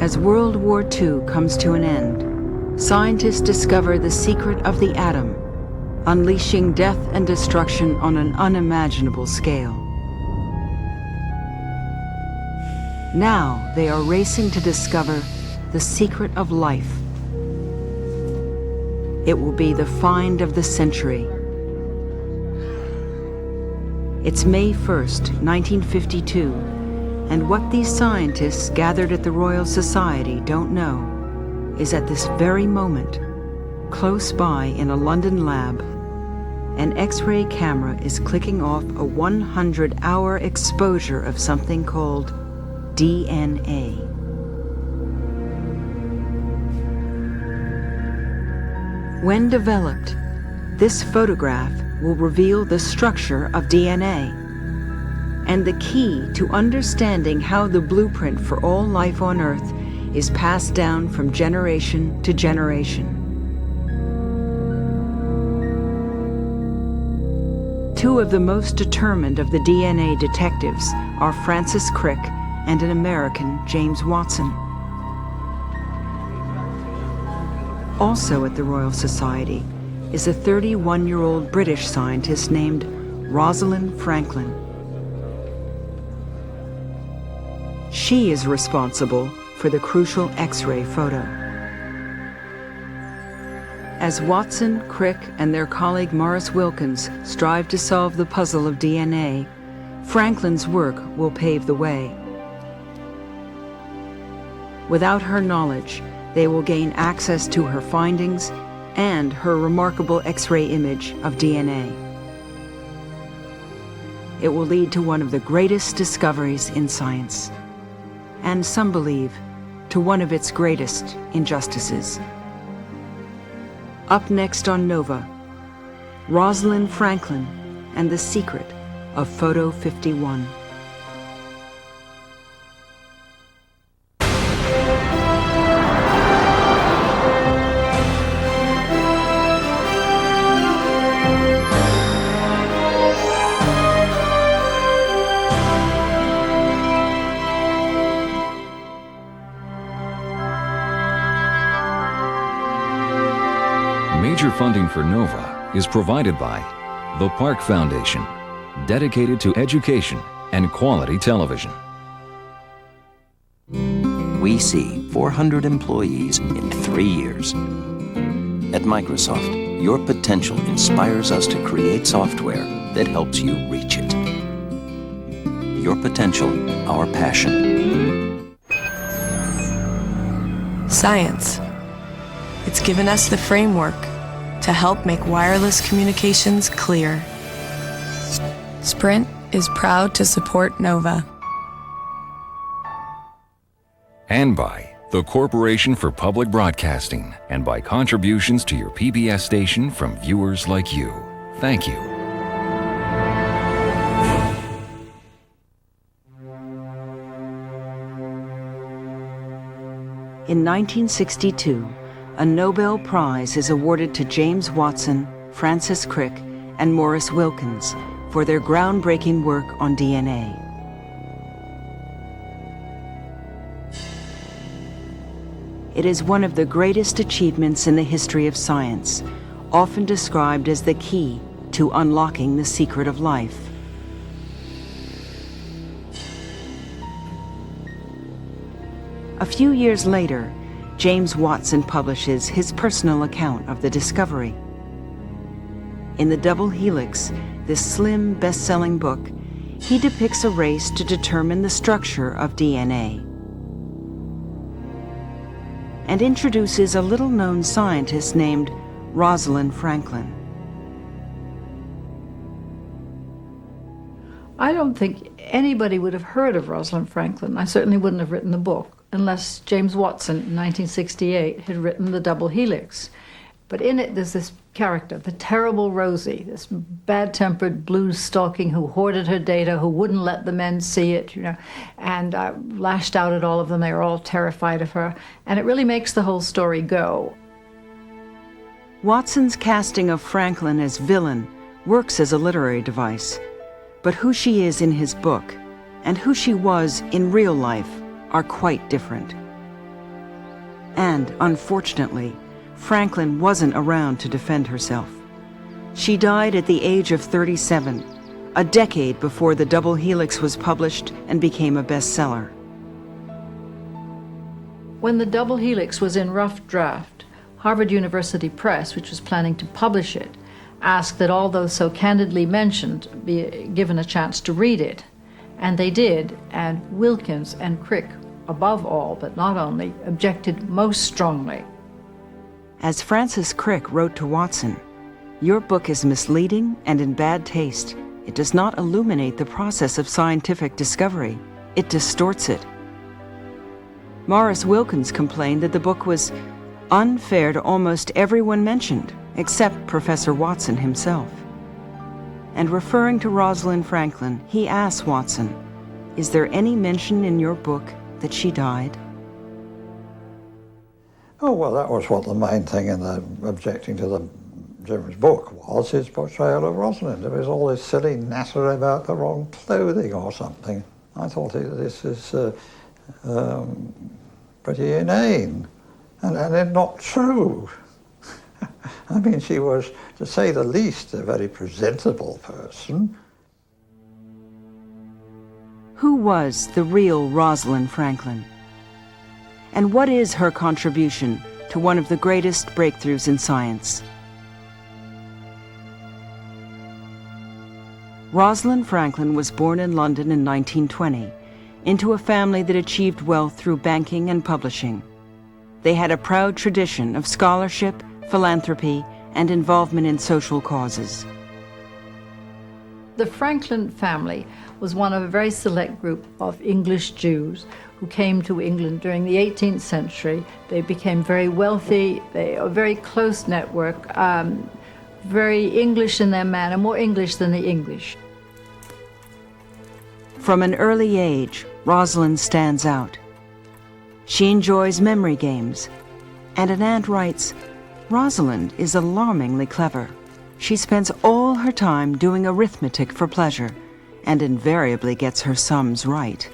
As World War II comes to an end, scientists discover the secret of the atom, unleashing death and destruction on an unimaginable scale. Now they are racing to discover the secret of life. It will be the find of the century. It's May 1st, 1952, and what these scientists gathered at the Royal Society don't know is at this very moment, close by in a London lab, an X-ray camera is clicking off a 100-hour exposure of something called DNA. When developed, this photograph will reveal the structure of DNA and the key to understanding how the blueprint for all life on Earth is passed down from generation to generation. Two of the most determined of the DNA detectives are Francis Crick and an American, James Watson. Also at the Royal Society is a 31-year-old British scientist named Rosalind Franklin. She is responsible for the crucial X-ray photo. As Watson, Crick, and their colleague Maurice Wilkins strive to solve the puzzle of DNA, Franklin's work will pave the way. Without her knowledge, they will gain access to her findings and her remarkable X-ray image of DNA. It will lead to one of the greatest discoveries in science, and some believe, to one of its greatest injustices. Up next on Nova, Rosalind Franklin and the secret of Photo 51. Major funding for NOVA is provided by the Park Foundation, dedicated to education and quality television. We see 400 employees in 3 years. At Microsoft, your potential inspires us to create software that helps you reach it. Your potential, our passion. Science. It's given us the framework to help make wireless communications clear. Sprint is proud to support NOVA. And by the Corporation for Public Broadcasting, and by contributions to your PBS station from viewers like you. Thank you. In 1962, a Nobel Prize is awarded to James Watson, Francis Crick, and Maurice Wilkins for their groundbreaking work on DNA. It is one of the greatest achievements in the history of science, often described as the key to unlocking the secret of life. A few years later, James Watson publishes his personal account of the discovery. In The Double Helix, this slim, best-selling book, he depicts a race to determine the structure of DNA and introduces a little-known scientist named Rosalind Franklin. I don't think anybody would have heard of Rosalind Franklin. I certainly wouldn't have written the book unless James Watson in 1968 had written The Double Helix. But in it, there's this character, the terrible Rosie, this bad-tempered, blues-stalking who hoarded her data, who wouldn't let the men see it, and lashed out at all of them. They were all terrified of her. And it really makes the whole story go. Watson's casting of Franklin as villain works as a literary device. But who she is in his book and who she was in real life are quite different. And, unfortunately, Franklin wasn't around to defend herself. She died at the age of 37, a decade before the double helix was published and became a bestseller. When the double helix was in rough draft, Harvard University Press, which was planning to publish it, asked that all those so candidly mentioned be given a chance to read it. And they did, and Wilkins and Crick, above all, but not only, objected most strongly. As Francis Crick wrote to Watson, "Your book is misleading and in bad taste. It does not illuminate the process of scientific discovery. It distorts it." Morris Wilkins complained that the book was unfair to almost everyone mentioned, except Professor Watson himself. And referring to Rosalind Franklin, he asked Watson, "Is there any mention in your book that she died?" Oh, well, that was what the main thing in the objecting to the Jim's book was, his portrayal of Rosalind. There was all this silly natter about the wrong clothing or something. I thought this is pretty inane and not true. I mean, she was, to say the least, a very presentable person. Who was the real Rosalind Franklin? And what is her contribution to one of the greatest breakthroughs in science? Rosalind Franklin was born in London in 1920 into a family that achieved wealth through banking and publishing. They had a proud tradition of scholarship, philanthropy, and involvement in social causes. The Franklin family was one of a very select group of English Jews who came to England during the 18th century. They became very wealthy, a very close network, very English in their manner, more English than the English. From an early age, Rosalind stands out. She enjoys memory games, and an aunt writes, "Rosalind is alarmingly clever. She spends all her time doing arithmetic for pleasure, and invariably gets her sums right."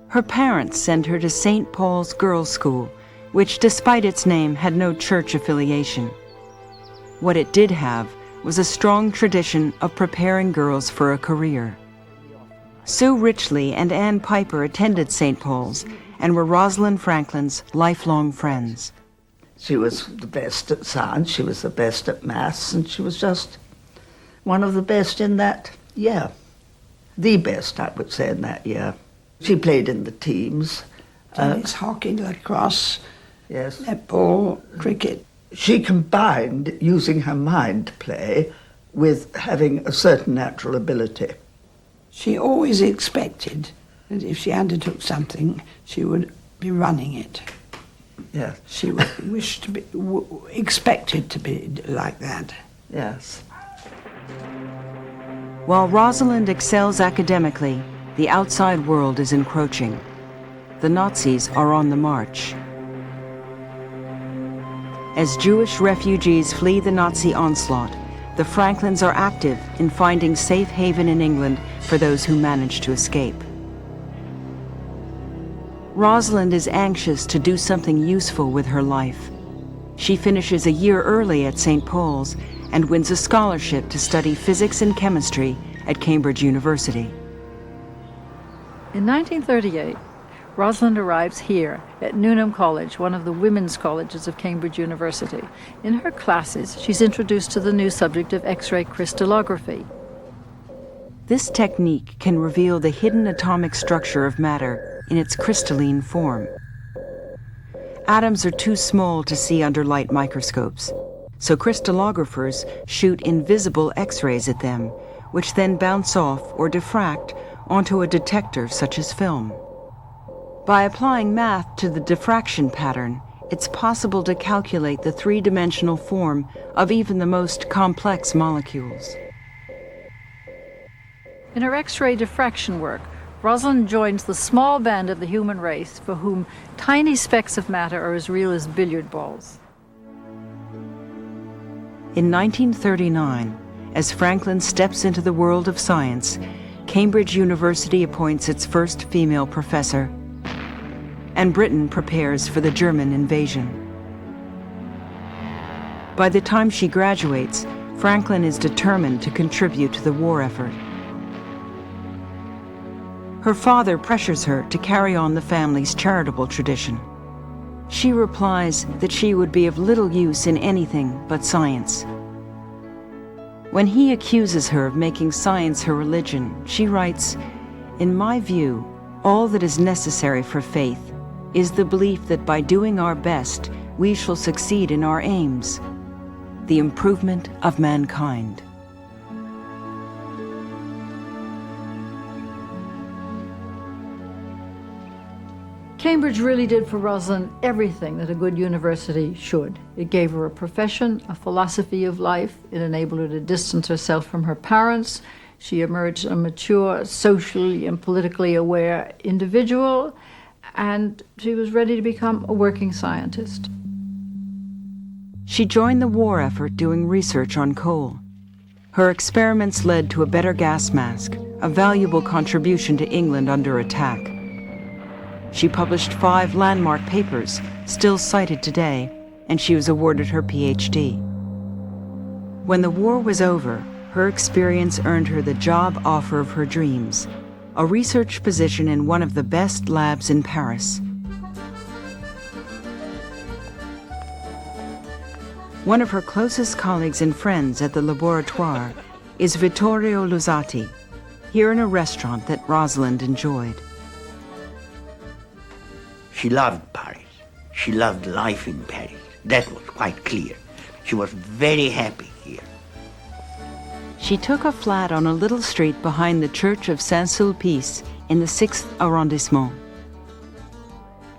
Her parents send her to St. Paul's Girls' School, which, despite its name, had no church affiliation. What it did have was a strong tradition of preparing girls for a career. Sue Richley and Ann Piper attended St. Paul's and were Rosalind Franklin's lifelong friends. She was the best at science, she was the best at maths, and she was just one of the best in that year. The best, I would say, in that year. She played in the teams. Tennis, hockey, lacrosse, Yes. netball, cricket. She combined using her mind to play with having a certain natural ability. She always expected that if she undertook something, she would be running it. Yes. She would wish to be, expected to be like that. Yes. While Rosalind excels academically, the outside world is encroaching. The Nazis are on the march. As Jewish refugees flee the Nazi onslaught, the Franklins are active in finding safe haven in England for those who manage to escape. Rosalind is anxious to do something useful with her life. She finishes a year early at St. Paul's and wins a scholarship to study physics and chemistry at Cambridge University. In 1938, Rosalind arrives here at Newnham College, one of the women's colleges of Cambridge University. In her classes, she's introduced to the new subject of X-ray crystallography. This technique can reveal the hidden atomic structure of matter in its crystalline form. Atoms are too small to see under light microscopes, so crystallographers shoot invisible X-rays at them, which then bounce off or diffract onto a detector such as film. By applying math to the diffraction pattern, it's possible to calculate the three-dimensional form of even the most complex molecules. In her X-ray diffraction work, Rosalind joins the small band of the human race for whom tiny specks of matter are as real as billiard balls. In 1939, as Franklin steps into the world of science, Cambridge University appoints its first female professor, and Britain prepares for the German invasion. By the time she graduates, Franklin is determined to contribute to the war effort. Her father pressures her to carry on the family's charitable tradition. She replies that she would be of little use in anything but science. When he accuses her of making science her religion, she writes, "In my view, all that is necessary for faith is the belief that by doing our best, we shall succeed in our aims, the improvement of mankind." Cambridge really did for Rosalind everything that a good university should. It gave her a profession, a philosophy of life. It enabled her to distance herself from her parents. She emerged a mature, socially and politically aware individual, and she was ready to become a working scientist. She joined the war effort doing research on coal. Her experiments led to a better gas mask, a valuable contribution to England under attack. She published 5 landmark papers, still cited today, and she was awarded her PhD. When the war was over, her experience earned her the job offer of her dreams, a research position in one of the best labs in Paris. One of her closest colleagues and friends at the laboratoire is Vittorio Luzzati, here in a restaurant that Rosalind enjoyed. She loved Paris. She loved life in Paris. That was quite clear. She was very happy here. She took a flat on a little street behind the Church of Saint-Sulpice in the 6th arrondissement.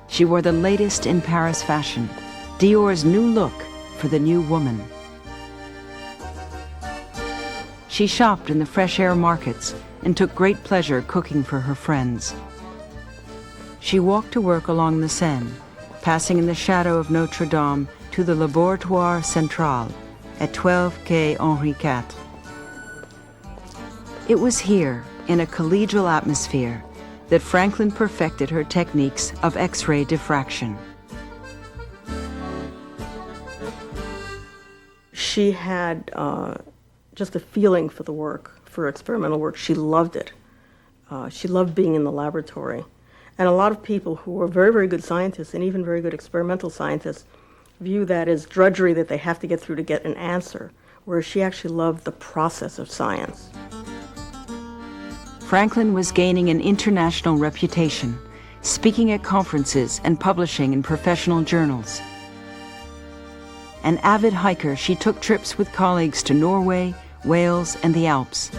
She wore the latest in Paris fashion, Dior's new look for the new woman. She shopped in the fresh air markets and took great pleasure cooking for her friends. She walked to work along the Seine, passing in the shadow of Notre Dame to the Laboratoire Central at 12 Quai Henri IV. It was here, in a collegial atmosphere, that Franklin perfected her techniques of X-ray diffraction. She had just a feeling for the work, for experimental work. She loved it. She loved being in the laboratory. And a lot of people who were very, very good scientists, and even very good experimental scientists, view that as drudgery that they have to get through to get an answer, whereas she actually loved the process of science. Franklin was gaining an international reputation, speaking at conferences and publishing in professional journals. An avid hiker, she took trips with colleagues to Norway, Wales, and the Alps.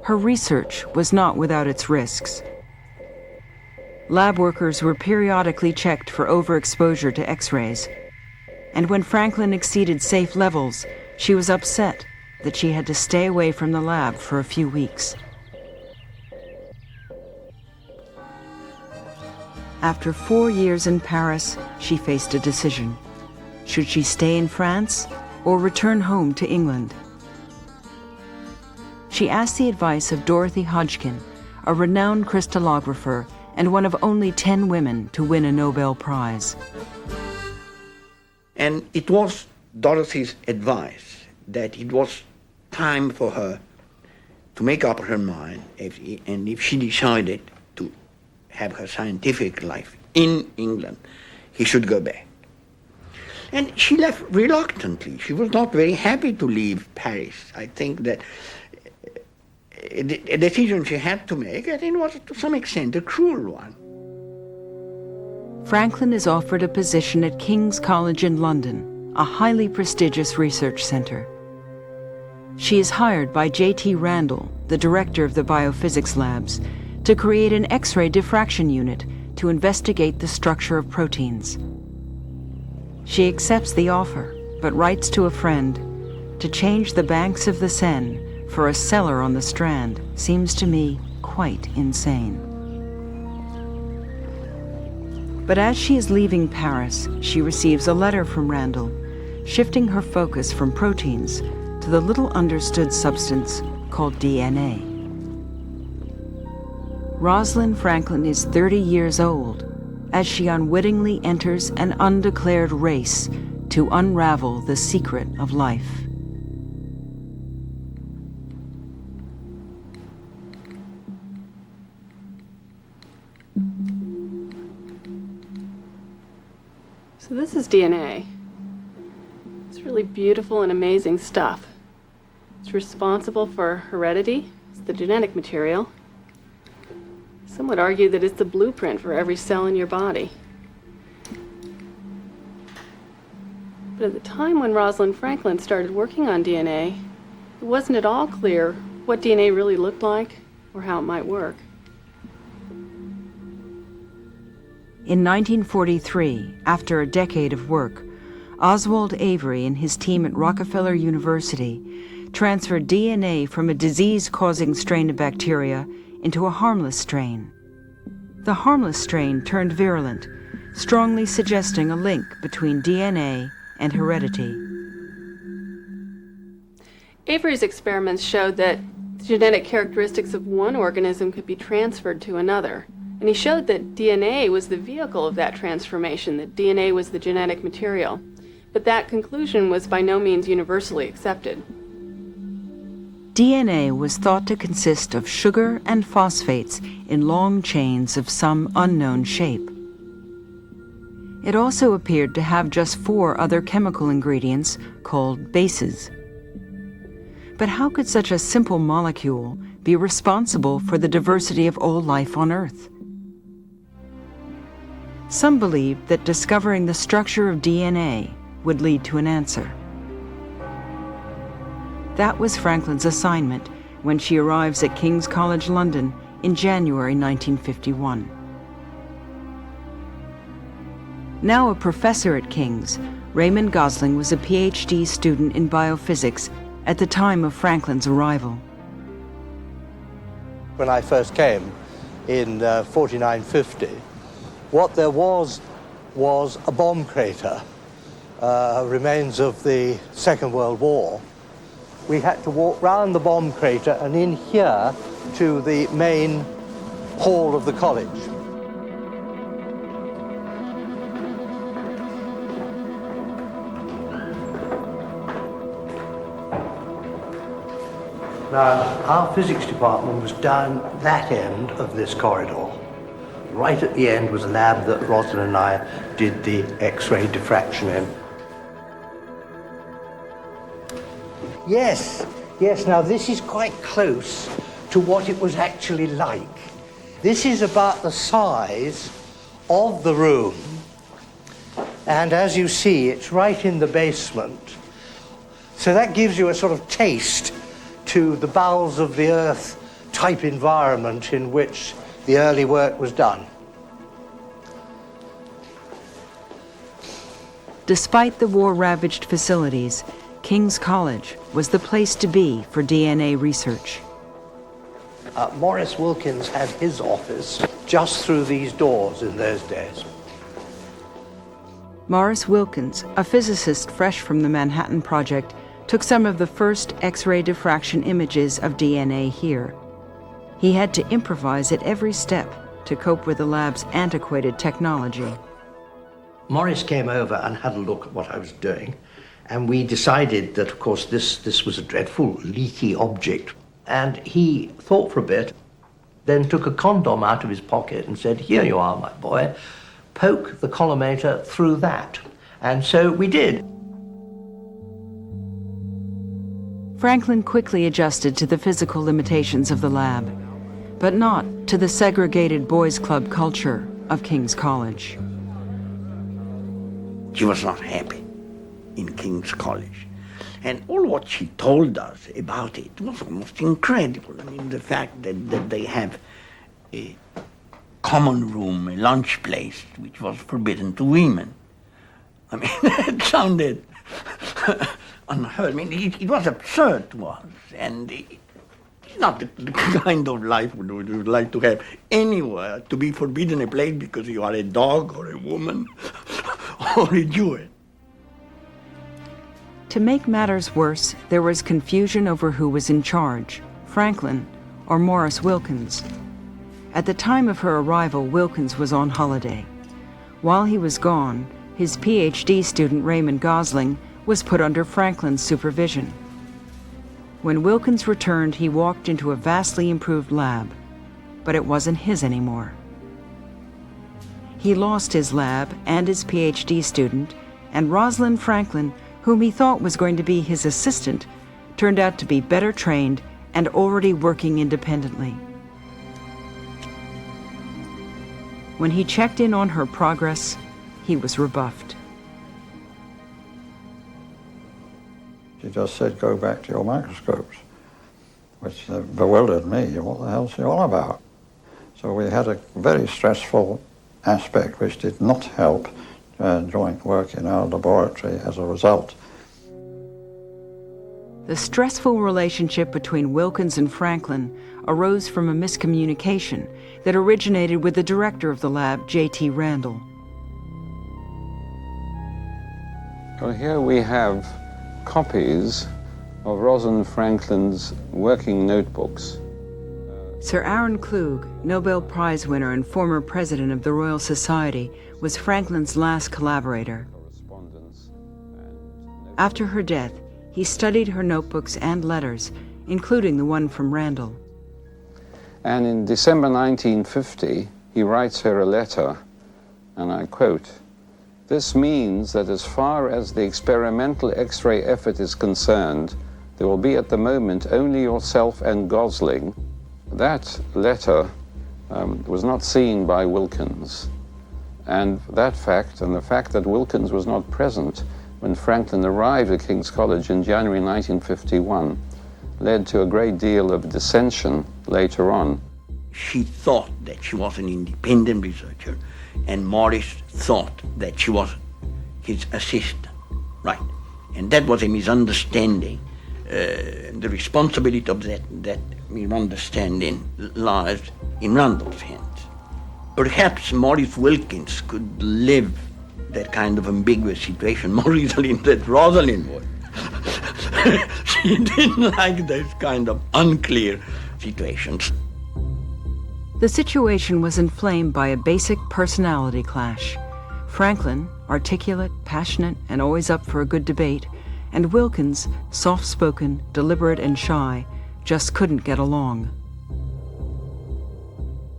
Her research was not without its risks. Lab workers were periodically checked for overexposure to X-rays, and when Franklin exceeded safe levels, she was upset that she had to stay away from the lab for a few weeks. After 4 years in Paris, she faced a decision. Should she stay in France or return home to England? She asked the advice of Dorothy Hodgkin, a renowned crystallographer and one of only 10 women to win a Nobel Prize. And it was Dorothy's advice that it was time for her to make up her mind, and if she decided to have her scientific life in England, he should go back. And she left reluctantly. She was not very happy to leave Paris. I think that a decision she had to make, and it was to some extent a cruel one. Franklin is offered a position at King's College in London, a highly prestigious research center. She is hired by J.T. Randall, the director of the biophysics labs, to create an X-ray diffraction unit to investigate the structure of proteins. She accepts the offer, but writes to a friend, "To change the banks of the Seine for a cellar on the Strand seems to me quite insane." But as she is leaving Paris, she receives a letter from Randall, shifting her focus from proteins to the little understood substance called DNA. Rosalind Franklin is 30 years old as she unwittingly enters an undeclared race to unravel the secret of life. So this is DNA. It's really beautiful and amazing stuff. It's responsible for heredity. It's the genetic material. Some would argue that it's the blueprint for every cell in your body. But at the time when Rosalind Franklin started working on DNA, it wasn't at all clear what DNA really looked like or how it might work. In 1943, after a decade of work, Oswald Avery and his team at Rockefeller University transferred DNA from a disease-causing strain of bacteria into a harmless strain. The harmless strain turned virulent, strongly suggesting a link between DNA and heredity. Avery's experiments showed that the genetic characteristics of one organism could be transferred to another. And he showed that DNA was the vehicle of that transformation, that DNA was the genetic material. But that conclusion was by no means universally accepted. DNA was thought to consist of sugar and phosphates in long chains of some unknown shape. It also appeared to have just 4 other chemical ingredients called bases. But how could such a simple molecule be responsible for the diversity of all life on Earth? Some believed that discovering the structure of DNA would lead to an answer. That was Franklin's assignment when she arrives at King's College London in January 1951. Now a professor at King's, Raymond Gosling was a PhD student in biophysics at the time of Franklin's arrival. When I first came in 49-50, what there was a bomb crater, remains of the Second World War. We had to walk round the bomb crater and in here to the main hall of the college. Now, our physics department was down that end of this corridor. Right at the end was a lab that Rosalind and I did the X-ray diffraction in. Yes, now this is quite close to what it was actually like. This is about the size of the room. And as you see, it's right in the basement. So that gives you a sort of taste to the bowels of the earth type environment in which the early work was done. Despite the war-ravaged facilities, King's College was the place to be for DNA research. Maurice Wilkins had his office just through these doors in those days. Maurice Wilkins, a physicist fresh from the Manhattan Project, took some of the first X-ray diffraction images of DNA here. He had to improvise at every step to cope with the lab's antiquated technology. Maurice came over and had a look at what I was doing, and we decided that, of course, this was a dreadful, leaky object. And he thought for a bit, then took a condom out of his pocket and said, "Here you are, my boy, poke the collimator through that." And so we did. Franklin quickly adjusted to the physical limitations of the lab, but not to the segregated boys' club culture of King's College. She was not happy in King's College. And all what she told us about it was almost incredible. I mean, the fact that they have a common room, a lunch place, which was forbidden to women. I mean, it sounded unheard. I mean, it was absurd to us. And it's not the kind of life we would like to have anywhere, to be forbidden a place because you are a dog or a woman or a Jew. To make matters worse, there was confusion over who was in charge, Franklin or Maurice Wilkins. At the time of her arrival, Wilkins was on holiday. While he was gone, his PhD student Raymond Gosling was put under Franklin's supervision. When Wilkins returned, he walked into a vastly improved lab, but it wasn't his anymore. He lost his lab and his PhD student, and Rosalind Franklin, whom he thought was going to be his assistant, turned out to be better trained and already working independently. When he checked in on her progress, he was rebuffed. She just said, go back to your microscopes, which bewildered me. What the hell's she on about? So we had a very stressful aspect which did not help joint work in our laboratory as a result. The stressful relationship between Wilkins and Franklin arose from a miscommunication that originated with the director of the lab, J.T. Randall. Well, here we have copies of Rosalind Franklin's working notebooks. Sir Aaron Klug, Nobel Prize winner and former president of the Royal Society, was Franklin's last collaborator. After her death, he studied her notebooks and letters, including the one from Randall. And in December 1950, he writes her a letter, and I quote, "This means that as far as the experimental X-ray effort is concerned, there will be at the moment only yourself and Gosling." That letter was not seen by Wilkins. And that fact, and the fact that Wilkins was not present when Franklin arrived at King's College in January 1951, led to a great deal of dissension later on. She thought that she was an independent researcher, and Morris thought that she was his assistant, right? And that was a misunderstanding. The responsibility of that misunderstanding lies in Randall's hands. Perhaps Morris Wilkins could live that kind of ambiguous situation more easily than Rosalind would. She didn't like those kind of unclear situations. The situation was inflamed by a basic personality clash. Franklin, articulate, passionate, and always up for a good debate, and Wilkins, soft-spoken, deliberate, and shy, just couldn't get along.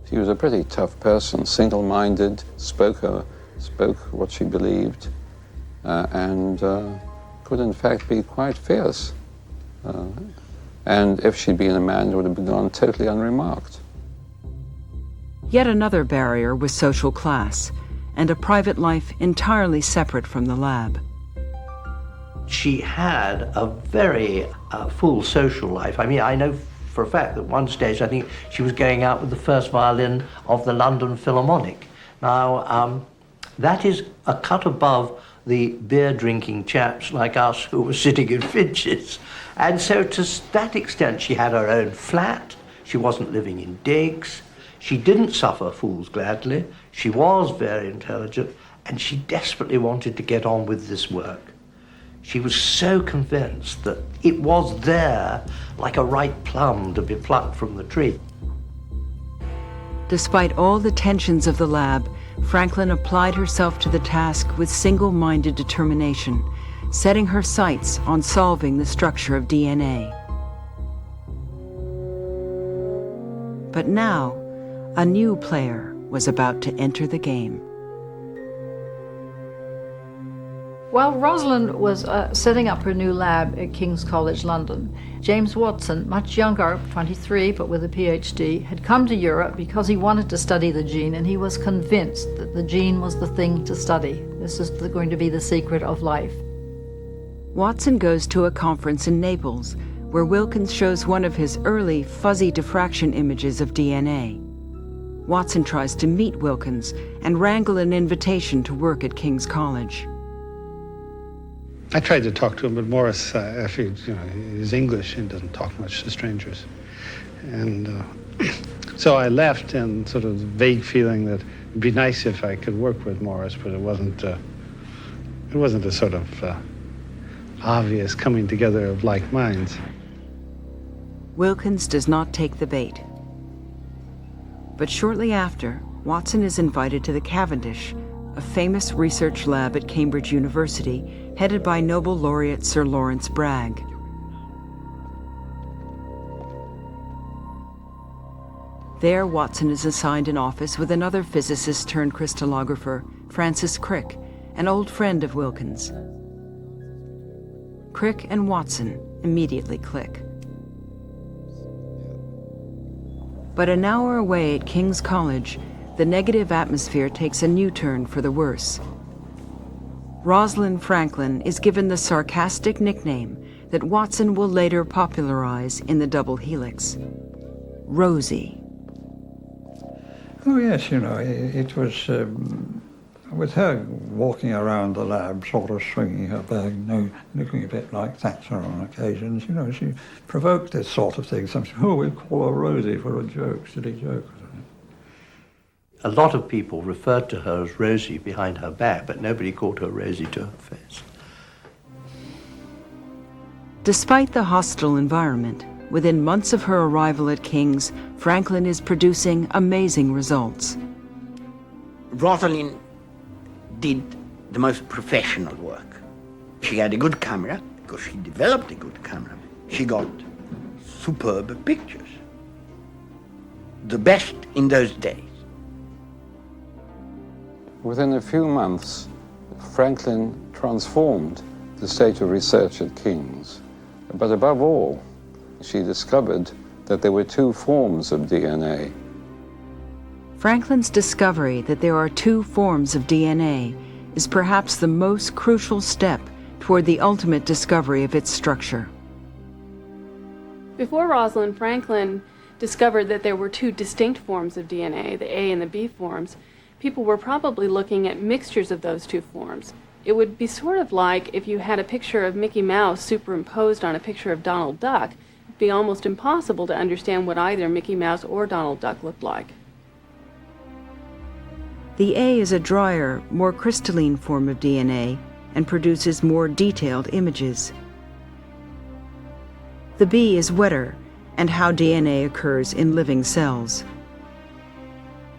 She was a pretty tough person, single-minded, spoke what she believed, and could in fact be quite fierce. And if she'd been a man, it would have gone totally unremarked. Yet another barrier was social class, and a private life entirely separate from the lab. She had a very full social life. I mean, I know for a fact that one stage I think she was going out with the first violin of the London Philharmonic. Now, that is a cut above the beer-drinking chaps like us who were sitting in Finch's. And so to that extent, she had her own flat. She wasn't living in digs. She didn't suffer fools gladly. She was very intelligent, and she desperately wanted to get on with this work. She was so convinced that it was there, like a ripe plum to be plucked from the tree. Despite all the tensions of the lab, Franklin applied herself to the task with single-minded determination, setting her sights on solving the structure of DNA. But now, a new player was about to enter the game. While Rosalind was setting up her new lab at King's College London, James Watson, much younger, 23, but with a PhD, had come to Europe because he wanted to study the gene, and he was convinced that the gene was the thing to study. This is going to be the secret of life. Watson goes to a conference in Naples, where Wilkins shows one of his early fuzzy diffraction images of DNA. Watson tries to meet Wilkins and wrangle an invitation to work at King's College. I tried to talk to him, but Morris, he's English and doesn't talk much to strangers. And so I left in sort of the vague feeling that it'd be nice if I could work with Morris, but it wasn't a sort of obvious coming together of like minds. Wilkins does not take the bait. But shortly after, Watson is invited to the Cavendish, a famous research lab at Cambridge University, headed by Nobel laureate Sir Lawrence Bragg. There, Watson is assigned an office with another physicist turned crystallographer, Francis Crick, an old friend of Wilkins. Crick and Watson immediately click. But an hour away at King's College, the negative atmosphere takes a new turn for the worse. Rosalind Franklin is given the sarcastic nickname that Watson will later popularize in the double helix, Rosie. Oh yes, you know, it was with her walking around the lab, sort of swinging her bag, looking a bit like Thatcher on occasions. You know, she provoked this sort of thing. Sometimes, we call her Rosie for a joke, silly joke. A lot of people referred to her as Rosie behind her back, but nobody called her Rosie to her face. Despite the hostile environment, within months of her arrival at King's, Franklin is producing amazing results. Rosalind did the most professional work. She had a good camera, because she developed a good camera. She got superb pictures. The best in those days. Within a few months, Franklin transformed the state of research at King's. But above all, she discovered that there were two forms of DNA. Franklin's discovery that there are two forms of DNA is perhaps the most crucial step toward the ultimate discovery of its structure. Before Rosalind Franklin discovered that there were two distinct forms of DNA, the A and the B forms, people were probably looking at mixtures of those two forms. It would be sort of like if you had a picture of Mickey Mouse superimposed on a picture of Donald Duck. It'd be almost impossible to understand what either Mickey Mouse or Donald Duck looked like. The A is a drier, more crystalline form of DNA and produces more detailed images. The B is wetter, and how DNA occurs in living cells.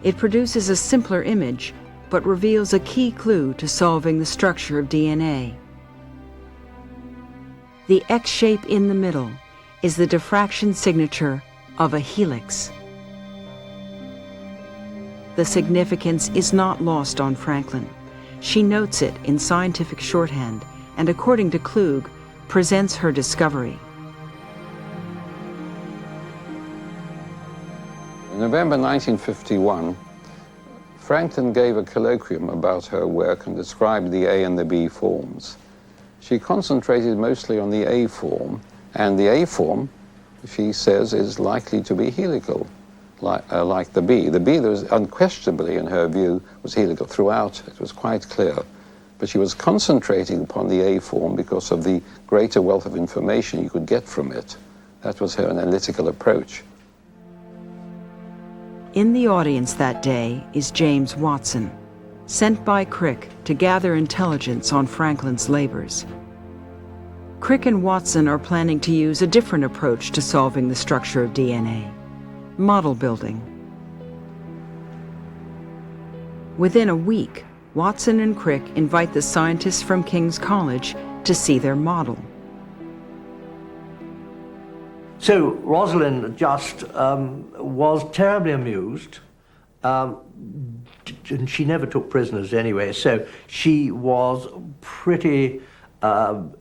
It produces a simpler image, but reveals a key clue to solving the structure of DNA. The X shape in the middle is the diffraction signature of a helix. The significance is not lost on Franklin. She notes it in scientific shorthand and, according to Klug, presents her discovery. In November 1951, Franklin gave a colloquium about her work and described the A and the B forms. She concentrated mostly on the A form, and the A form, she says, is likely to be helical, like the B. The B, there was unquestionably, in her view, was helical throughout. It was quite clear. But she was concentrating upon the A form because of the greater wealth of information you could get from it. That was her analytical approach. In the audience that day is James Watson, sent by Crick to gather intelligence on Franklin's labors. Crick and Watson are planning to use a different approach to solving the structure of DNA: model building. Within a week, Watson and Crick invite the scientists from King's College to see their model. So Rosalind just was terribly amused, and she never took prisoners anyway, so she was pretty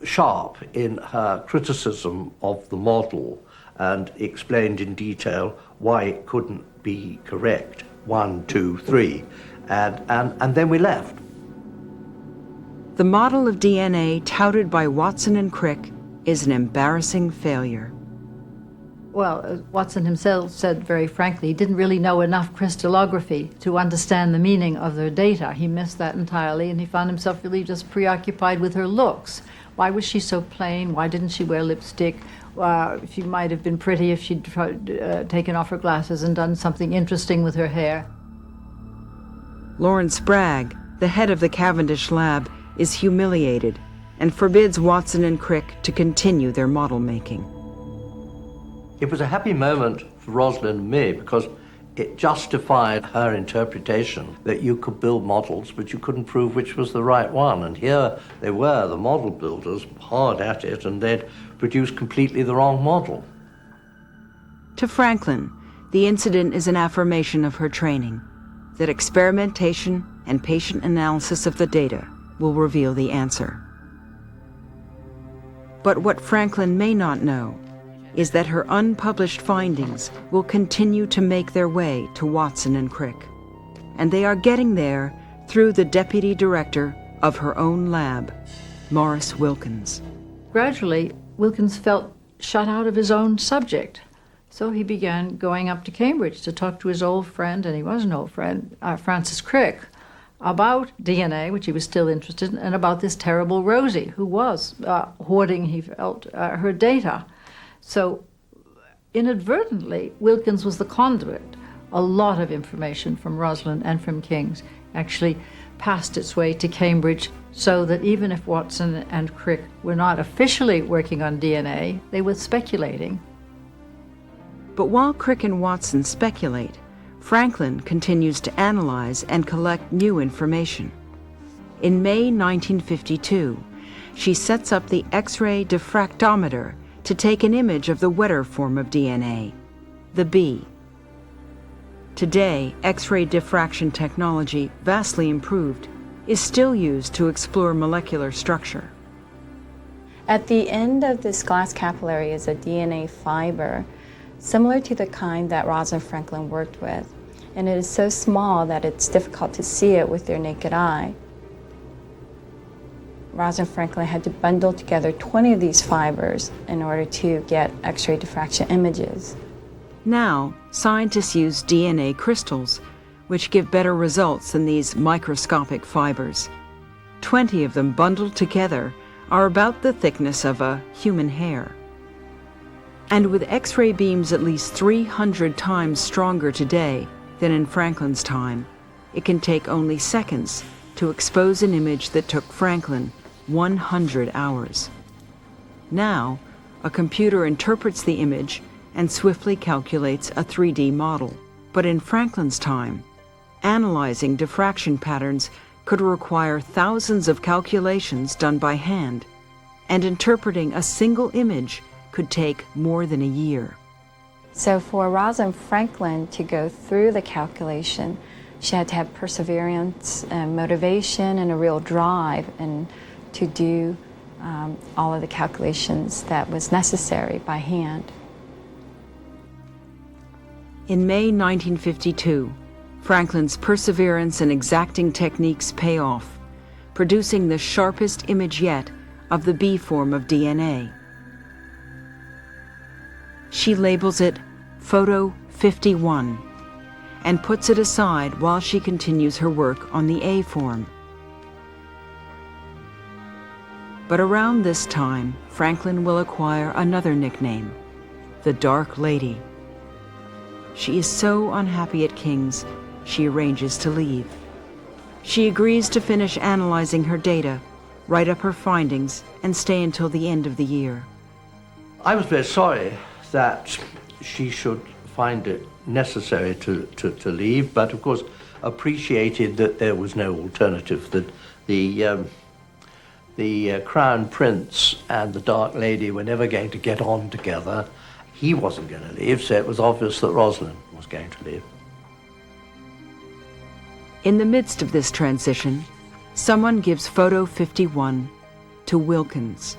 sharp in her criticism of the model and explained in detail why it couldn't be correct, 1, 2, 3, and then we left. The model of DNA touted by Watson and Crick is an embarrassing failure. Well, Watson himself said very frankly he didn't really know enough crystallography to understand the meaning of their data. He missed that entirely, and he found himself really just preoccupied with her looks. Why was she so plain? Why didn't she wear lipstick? She might have been pretty if she'd taken off her glasses and done something interesting with her hair. Lawrence Bragg, the head of the Cavendish lab, is humiliated and forbids Watson and Crick to continue their model making. It was a happy moment for Rosalind and me because It justified her interpretation that you could build models, but you couldn't prove which was the right one. And here they were, the model builders, hard at it, and they'd produced completely the wrong model. To Franklin, the incident is an affirmation of her training, that experimentation and patient analysis of the data will reveal the answer. But what Franklin may not know is that her unpublished findings will continue to make their way to Watson and Crick. And they are getting there through the deputy director of her own lab, Maurice Wilkins. Gradually, Wilkins felt shut out of his own subject. So he began going up to Cambridge to talk to his old friend, and he was an old friend, Francis Crick, about DNA, which he was still interested in, and about this terrible Rosie, who was hoarding, he felt, her data. So inadvertently, Wilkins was the conduit. A lot of information from Rosalind and from King's actually passed its way to Cambridge, so that even if Watson and Crick were not officially working on DNA, they were speculating. But while Crick and Watson speculate, Franklin continues to analyze and collect new information. In May 1952, she sets up the X-ray diffractometer to take an image of the wetter form of DNA, the B. Today, X-ray diffraction technology, vastly improved, is still used to explore molecular structure. At the end of this glass capillary is a DNA fiber, similar to the kind that Rosalind Franklin worked with, and it is so small that it's difficult to see it with your naked eye. Rosalind Franklin had to bundle together 20 of these fibers in order to get X-ray diffraction images. Now, scientists use DNA crystals, which give better results than these microscopic fibers. 20 of them bundled together are about the thickness of a human hair. And with X-ray beams at least 300 times stronger today than in Franklin's time, it can take only seconds to expose an image that took Franklin 100 hours. Now, a computer interprets the image and swiftly calculates a 3D model. But in Franklin's time, analyzing diffraction patterns could require thousands of calculations done by hand, and interpreting a single image could take more than a year. So for Rosalind Franklin to go through the calculation, she had to have perseverance and motivation and a real drive and to do all of the calculations that was necessary by hand. In May 1952, Franklin's perseverance and exacting techniques pay off, producing the sharpest image yet of the B form of DNA. She labels it Photo 51 and puts it aside while she continues her work on the A form. But around this time, Franklin will acquire another nickname, the Dark Lady. She is so unhappy at King's, she arranges to leave. She agrees to finish analyzing her data, write up her findings, and stay until the end of the year. I was very sorry that she should find it necessary to leave, but of course appreciated that there was no alternative, that the Crown Prince and the Dark Lady were never going to get on together. He wasn't going to leave, so it was obvious that Rosalind was going to leave. In the midst of this transition, someone gives Photo 51 to Wilkins.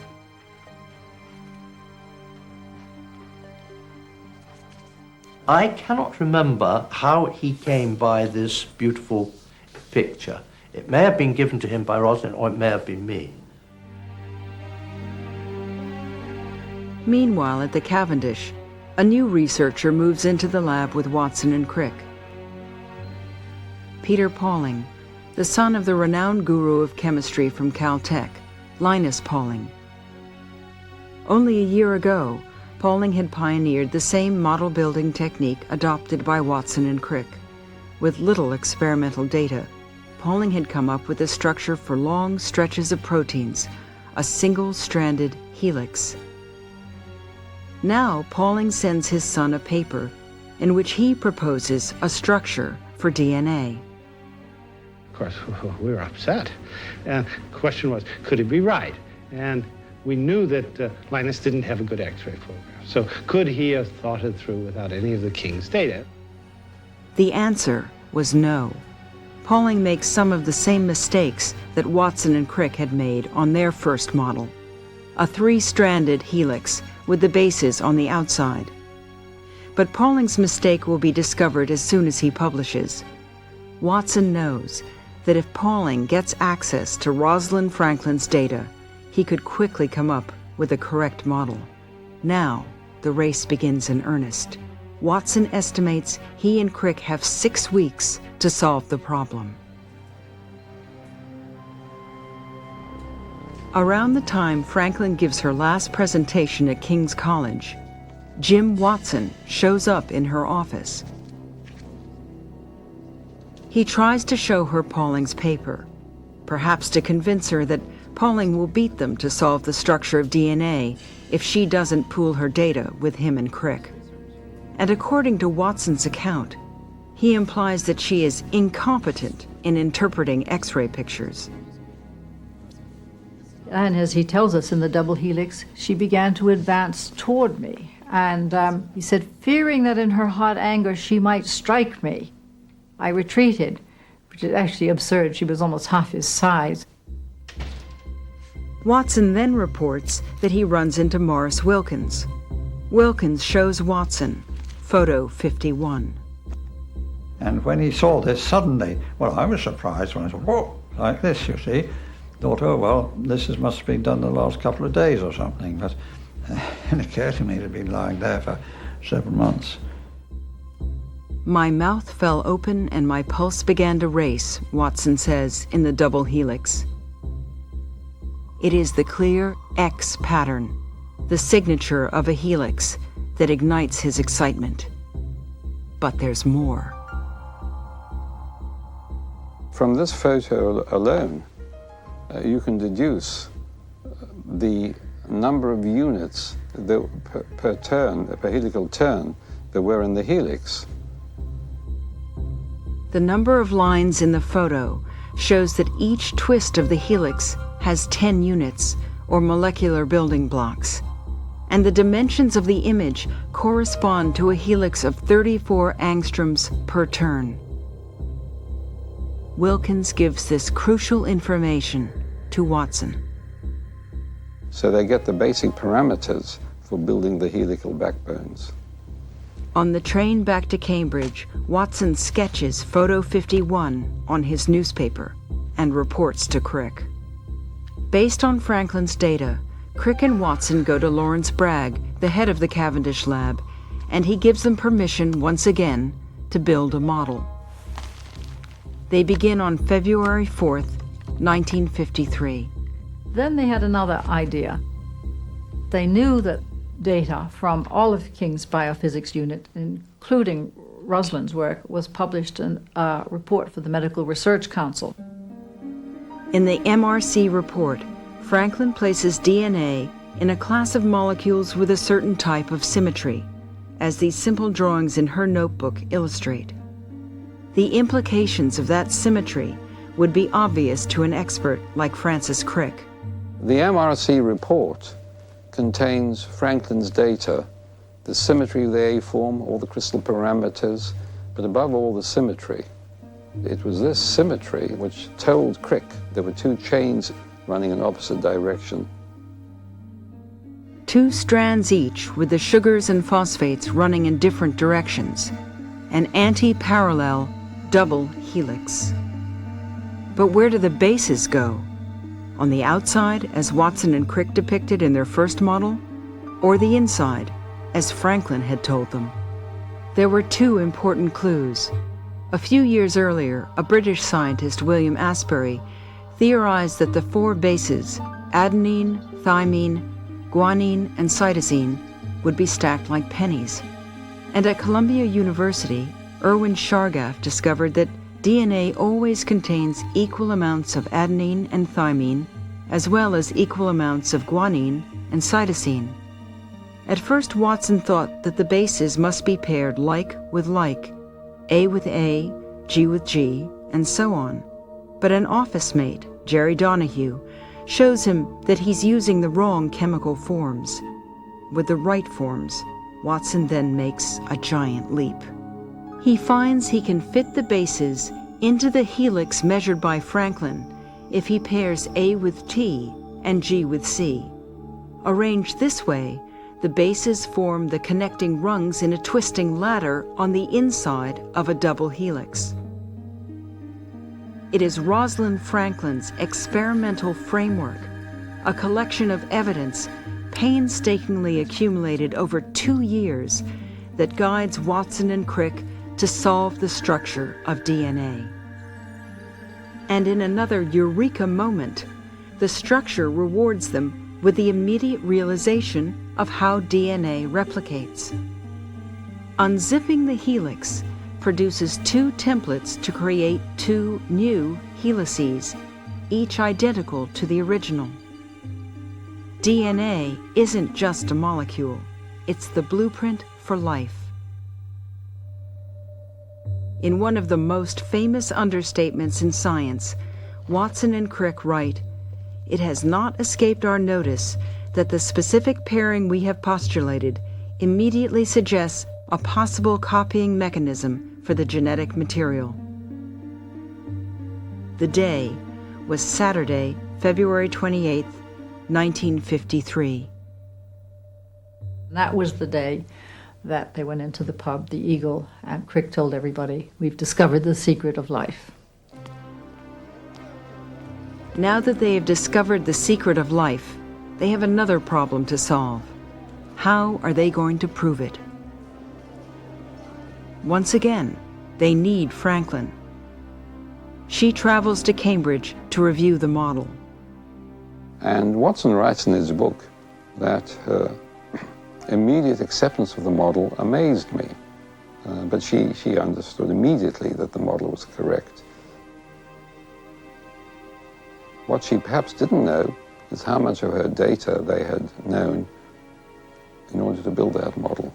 I cannot remember how he came by this beautiful picture. It may have been given to him by Rosalind, or it may have been me. Meanwhile, at the Cavendish, a new researcher moves into the lab with Watson and Crick. Peter Pauling, the son of the renowned guru of chemistry from Caltech, Linus Pauling. Only a year ago, Pauling had pioneered the same model-building technique adopted by Watson and Crick. With little experimental data, Pauling had come up with a structure for long stretches of proteins, a single-stranded helix. Now, Pauling sends his son a paper in which he proposes a structure for DNA. Of course, we were upset. And the question was, could he be right? And we knew that Linus didn't have a good X-ray photograph. So could he have thought it through without any of the King's data? The answer was no. Pauling makes some of the same mistakes that Watson and Crick had made on their first model, a 3-stranded helix with the bases on the outside. But Pauling's mistake will be discovered as soon as he publishes. Watson knows that if Pauling gets access to Rosalind Franklin's data, he could quickly come up with a correct model. Now, the race begins in earnest. Watson estimates he and Crick have 6 weeks to solve the problem. Around the time Franklin gives her last presentation at King's College, Jim Watson shows up in her office. He tries to show her Pauling's paper, perhaps to convince her that Pauling will beat them to solve the structure of DNA if she doesn't pool her data with him and Crick. And according to Watson's account, he implies that she is incompetent in interpreting X-ray pictures. And as he tells us in the double helix, she began to advance toward me. And he said, fearing that in her hot anger she might strike me, I retreated, which is actually absurd. She was almost half his size. Watson then reports that he runs into Morris Wilkins. Wilkins shows Watson photo 51. And when he saw this suddenly, well, I was surprised when I said, whoa, like this, you see. Thought, oh, well, must have been done the last couple of days or something. But it occurred to me it had been lying there for 7 months. My mouth fell open and my pulse began to race, Watson says in the double helix. It is the clear X pattern, the signature of a helix, that ignites his excitement. But there's more. From this photo alone, you can deduce the number of units per turn, per helical turn, that were in the helix. The number of lines in the photo shows that each twist of the helix has 10 units, or molecular building blocks, and the dimensions of the image correspond to a helix of 34 angstroms per turn. Wilkins gives this crucial information to Watson. So they get the basic parameters for building the helical backbones. On the train back to Cambridge, Watson sketches photo 51 on his newspaper and reports to Crick. Based on Franklin's data, Crick and Watson go to Lawrence Bragg, the head of the Cavendish lab, and he gives them permission once again to build a model. They begin on February 4th, 1953. Then they had another idea. They knew that data from all of King's biophysics unit, including Rosalind's work, was published in a report for the Medical Research Council. In the MRC report, Franklin places DNA in a class of molecules with a certain type of symmetry, as these simple drawings in her notebook illustrate. The implications of that symmetry would be obvious to an expert like Francis Crick. The MRC report contains Franklin's data, the symmetry of the A-form, all the crystal parameters, but above all the symmetry. It was this symmetry which told Crick there were 2 chains running in opposite direction. 2 strands each with the sugars and phosphates running in different directions, an anti-parallel double helix. But where do the bases go? On the outside, as Watson and Crick depicted in their first model, or the inside, as Franklin had told them? There were 2 important clues. A few years earlier, a British scientist, William Asbury, theorized that the 4 bases, adenine, thymine, guanine, and cytosine, would be stacked like pennies. And at Columbia University, Erwin Chargaff discovered that DNA always contains equal amounts of adenine and thymine, as well as equal amounts of guanine and cytosine. At first, Watson thought that the bases must be paired like with like, A with A, G with G, and so on. But an office mate, Jerry Donahue, shows him that he's using the wrong chemical forms. With the right forms, Watson then makes a giant leap. He finds he can fit the bases into the helix measured by Franklin if he pairs A with T and G with C. Arranged this way, the bases form the connecting rungs in a twisting ladder on the inside of a double helix. It is Rosalind Franklin's experimental framework, a collection of evidence painstakingly accumulated over 2 years, that guides Watson and Crick to solve the structure of DNA. And in another eureka moment, the structure rewards them with the immediate realization of how DNA replicates. Unzipping the helix produces 2 templates to create 2 new helices, each identical to the original. DNA isn't just a molecule, it's the blueprint for life. In one of the most famous understatements in science, Watson and Crick write, "It has not escaped our notice that the specific pairing we have postulated immediately suggests a possible copying mechanism for the genetic material." The day was Saturday, February 28, 1953. That was the day that they went into the pub, the Eagle, and Crick told everybody, "We've discovered the secret of life." Now that they have discovered the secret of life, they have another problem to solve. How are they going to prove it? Once again, they need Franklin. She travels to Cambridge to review the model. And Watson writes in his book that her immediate acceptance of the model amazed me. But she understood immediately that the model was correct. What she perhaps didn't know is how much of her data they had known in order to build that model.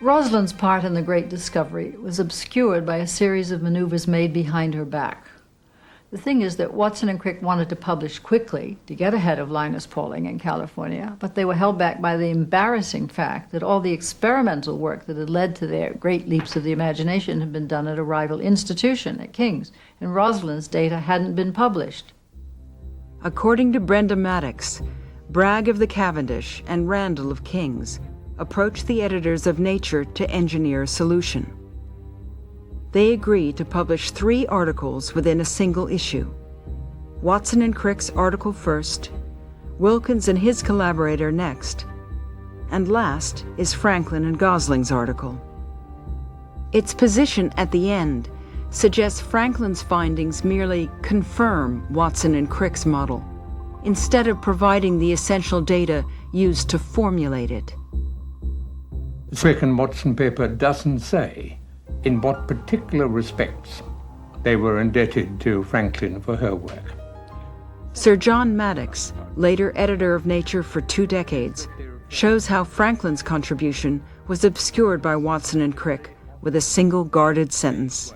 Rosalind's part in the great discovery was obscured by a series of maneuvers made behind her back. The thing is that Watson and Crick wanted to publish quickly to get ahead of Linus Pauling in California, but they were held back by the embarrassing fact that all the experimental work that had led to their great leaps of the imagination had been done at a rival institution at King's, and Rosalind's data hadn't been published. According to Brenda Maddox, Bragg of the Cavendish and Randall of King's approached the editors of Nature to engineer a solution. They agreed to publish 3 articles within a single issue. Watson and Crick's article first, Wilkins and his collaborator next, and last is Franklin and Gosling's article. Its position at the end suggests Franklin's findings merely confirm Watson and Crick's model, instead of providing the essential data used to formulate it. The Crick and Watson paper doesn't say in what particular respects they were indebted to Franklin for her work. Sir John Maddox, later editor of Nature for 2 decades, shows how Franklin's contribution was obscured by Watson and Crick with a single guarded sentence.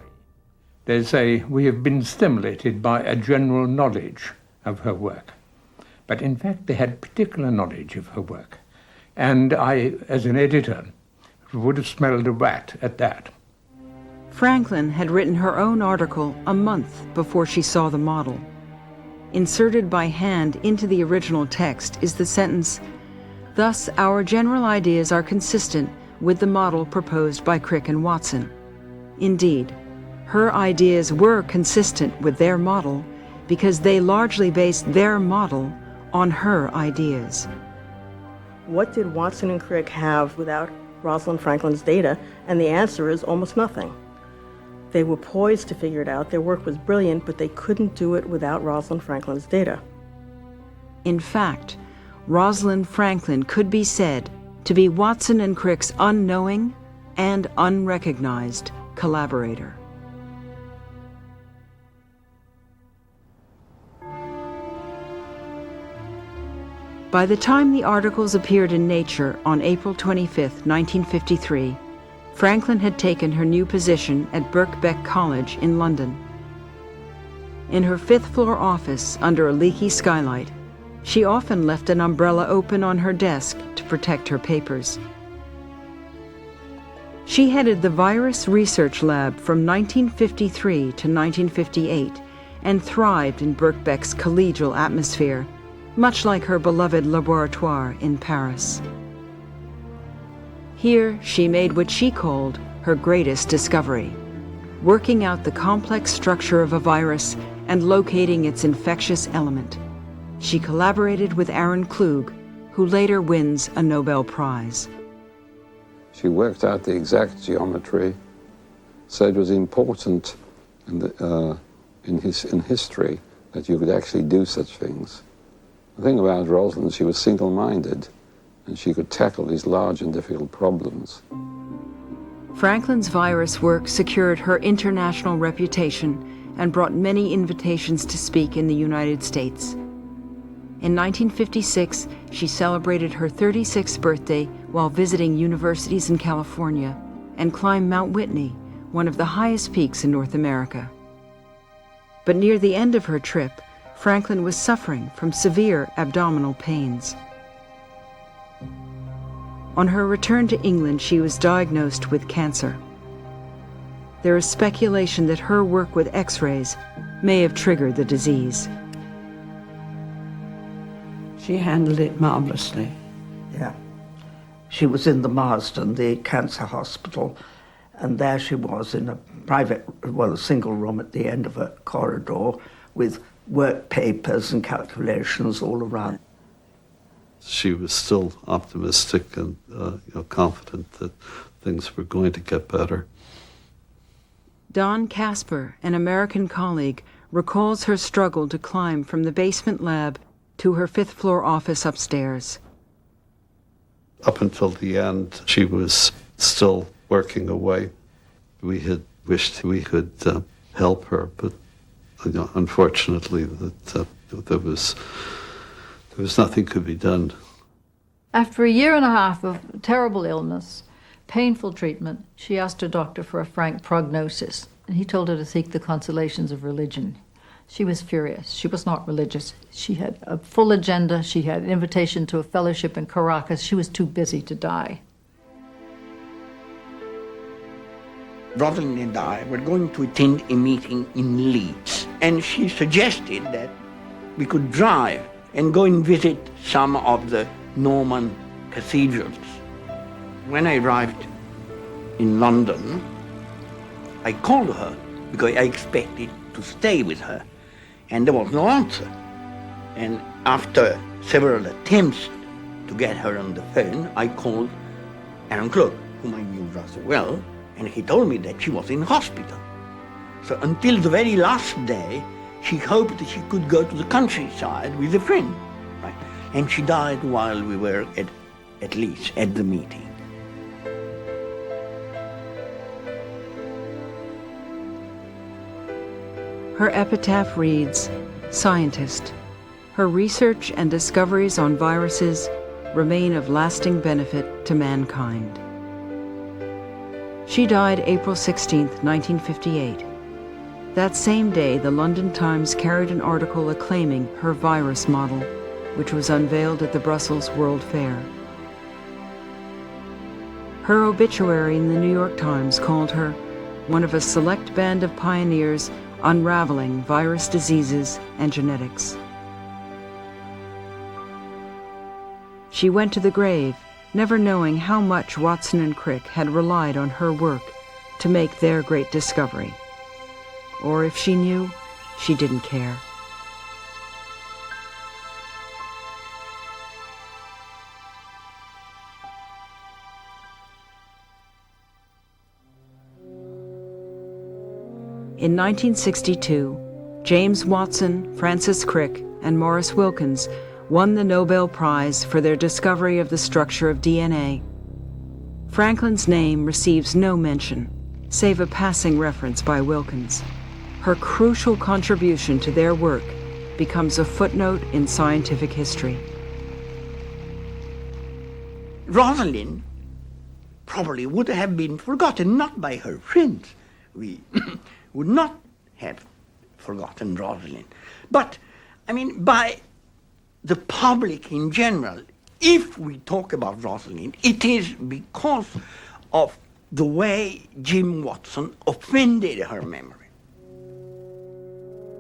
They say, "We have been stimulated by a general knowledge of her work." But in fact, they had particular knowledge of her work. And I, as an editor, would have smelled a rat at that. Franklin had written her own article a month before she saw the model. Inserted by hand into the original text is the sentence, "Thus our general ideas are consistent with the model proposed by Crick and Watson." Indeed, her ideas were consistent with their model because they largely based their model on her ideas. What did Watson and Crick have without Rosalind Franklin's data? And the answer is almost nothing. They were poised to figure it out. Their work was brilliant, but they couldn't do it without Rosalind Franklin's data. In fact, Rosalind Franklin could be said to be Watson and Crick's unknowing and unrecognized collaborator. By the time the articles appeared in Nature on April 25, 1953, Franklin had taken her new position at Birkbeck College in London. In her fifth-floor office under a leaky skylight, she often left an umbrella open on her desk to protect her papers. She headed the Virus Research Lab from 1953 to 1958 and thrived in Birkbeck's collegial atmosphere, much like her beloved laboratoire in Paris. Here, she made what she called her greatest discovery, working out the complex structure of a virus and locating its infectious element. She collaborated with Aaron Klug, who later wins a Nobel Prize. She worked out the exact geometry, so it was important in history that you could actually do such things. The thing about Rosalind, she was single-minded, and she could tackle these large and difficult problems. Franklin's virus work secured her international reputation and brought many invitations to speak in the United States. In 1956, she celebrated her 36th birthday while visiting universities in California and climbed Mount Whitney, one of the highest peaks in North America. But near the end of her trip, Franklin was suffering from severe abdominal pains. On her return to England, she was diagnosed with cancer. There is speculation that her work with X-rays may have triggered the disease. She handled it marvelously. Yeah. She was in the Marsden, the cancer hospital, and there she was in a private, well, a single room at the end of a corridor with work papers and calculations all around. She was still optimistic and confident that things were going to get better. Don Casper, an American colleague, recalls her struggle to climb from the basement lab to her fifth-floor office upstairs. Up until the end, she was still working away. We had wished we could help her, but unfortunately, there was nothing could be done. After a year and a half of terrible illness, painful treatment, she asked her doctor for a frank prognosis, and he told her to seek the consolations of religion. She was furious. She was not religious. She had a full agenda. She had an invitation to a fellowship in Caracas. She was too busy to die. Rosalind and I were going to attend a meeting in Leeds, and she suggested that we could drive and go and visit some of the Norman cathedrals. When I arrived in London, I called her because I expected to stay with her, and there was no answer. And after several attempts to get her on the phone, I called Aaron Klug, whom I knew rather well, and he told me that she was in hospital. So until the very last day, she hoped that she could go to the countryside with a friend, right? And she died while we were at Leeds at the meeting. Her epitaph reads, "Scientist. Her research and discoveries on viruses remain of lasting benefit to mankind." She died April 16, 1958. That same day, the London Times carried an article acclaiming her virus model, which was unveiled at the Brussels World Fair. Her obituary in the New York Times called her one of a select band of pioneers unraveling virus diseases and genetics. She went to the grave, never knowing how much Watson and Crick had relied on her work to make their great discovery. Or if she knew, she didn't care. In 1962, James Watson, Francis Crick, and Maurice Wilkins won the Nobel Prize for their discovery of the structure of DNA. Franklin's name receives no mention, save a passing reference by Wilkins. Her crucial contribution to their work becomes a footnote in scientific history. Rosalind probably would have been forgotten, not by her friends. We would not have forgotten Rosalind. But, I mean, by the public in general, if we talk about Rosalind, it is because of the way Jim Watson offended her memory.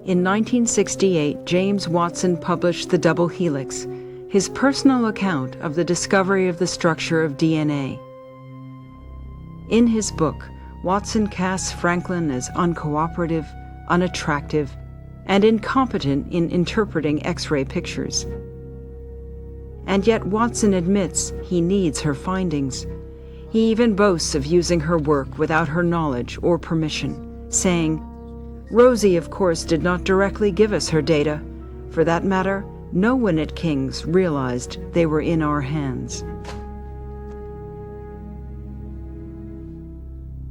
In 1968, James Watson published The Double Helix, his personal account of the discovery of the structure of DNA. In his book, Watson casts Franklin as uncooperative, unattractive, and incompetent in interpreting X-ray pictures. And yet Watson admits he needs her findings. He even boasts of using her work without her knowledge or permission, saying, "Rosie, of course, did not directly give us her data. For that matter, no one at King's realized they were in our hands."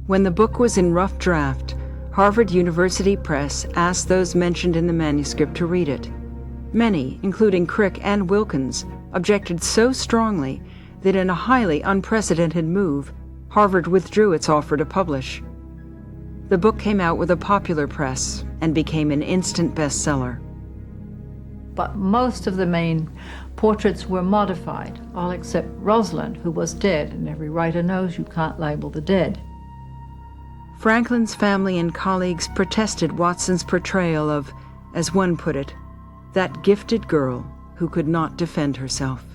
When the book was in rough draft, Harvard University Press asked those mentioned in the manuscript to read it. Many, including Crick and Wilkins, objected so strongly that in a highly unprecedented move, Harvard withdrew its offer to publish. The book came out with a popular press and became an instant bestseller. But most of the main portraits were modified, all except Rosalind, who was dead, and every writer knows you can't label the dead. Franklin's family and colleagues protested Watson's portrayal of, as one put it, that gifted girl who could not defend herself.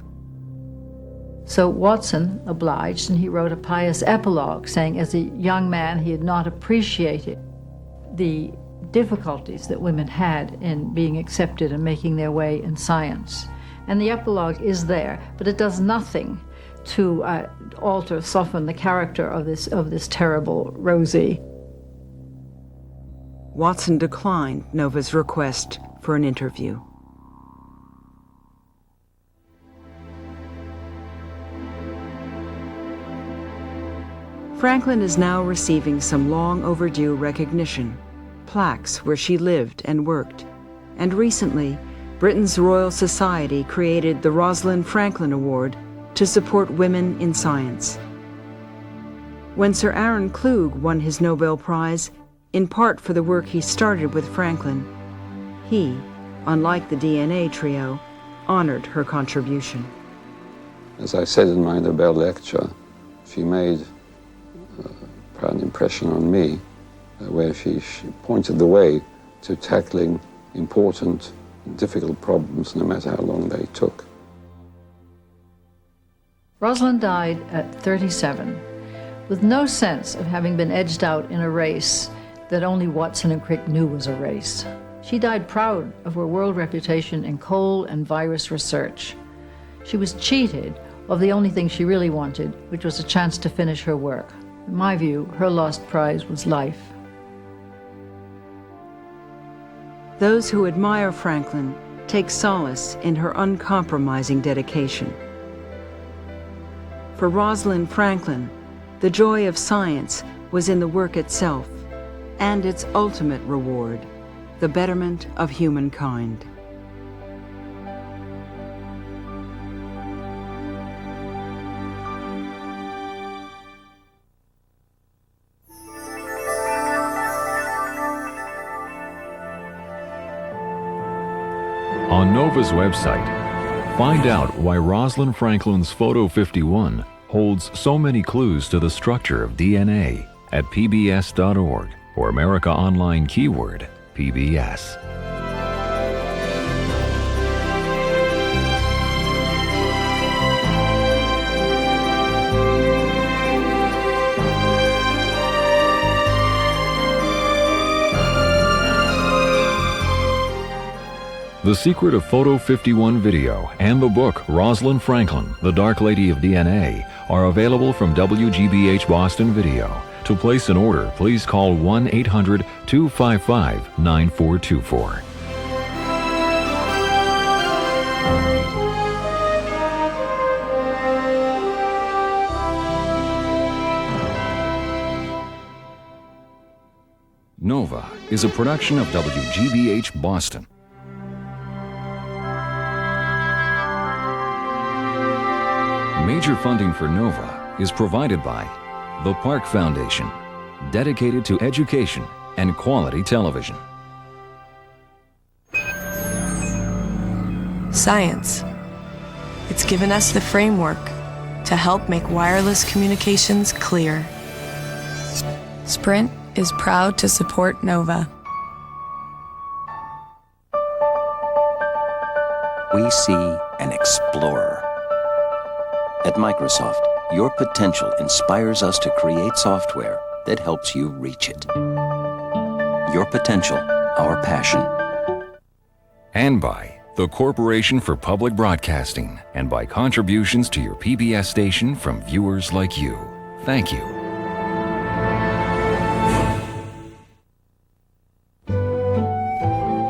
So Watson obliged, and he wrote a pious epilogue saying as a young man he had not appreciated the difficulties that women had in being accepted and making their way in science. And the epilogue is there, but it does nothing to alter, soften the character of this terrible Rosie. Watson declined Nova's request for an interview. Franklin is now receiving some long overdue recognition, plaques where she lived and worked, and recently, Britain's Royal Society created the Rosalind Franklin Award to support women in science. When Sir Aaron Klug won his Nobel Prize, in part for the work he started with Franklin, he, unlike the DNA trio, honored her contribution. As I said in my Nobel lecture, she made a profound impression on me, where she pointed the way to tackling important and difficult problems, no matter how long they took. Rosalind died at 37, with no sense of having been edged out in a race that only Watson and Crick knew was a race. She died proud of her world reputation in coal and virus research. She was cheated of the only thing she really wanted, which was a chance to finish her work. In my view, her lost prize was life. Those who admire Franklin take solace in her uncompromising dedication. For Rosalind Franklin, the joy of science was in the work itself and its ultimate reward, the betterment of humankind. On NOVA's website, find out why Rosalind Franklin's Photo 51 holds so many clues to the structure of DNA at pbs.org or America Online keyword PBS. The Secret of Photo 51 video and the book Rosalind Franklin, The Dark Lady of DNA are available from WGBH Boston Video. To place an order, please call 1-800-255-9424. Nova is a production of WGBH Boston. Major funding for NOVA is provided by the Park Foundation, dedicated to education and quality television. Science. It's given us the framework to help make wireless communications clear. Sprint is proud to support NOVA. We see an explorer. At Microsoft, your potential inspires us to create software that helps you reach it. Your potential, our passion. And by the Corporation for Public Broadcasting, and by contributions to your PBS station from viewers like you. Thank you.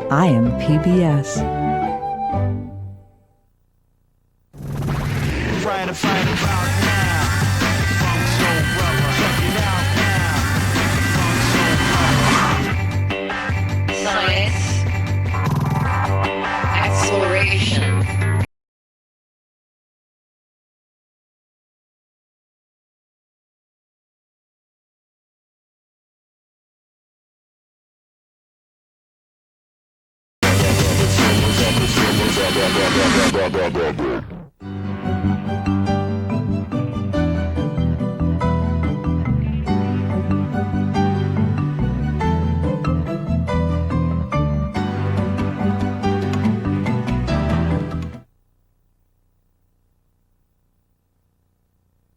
I am PBS. Exploration.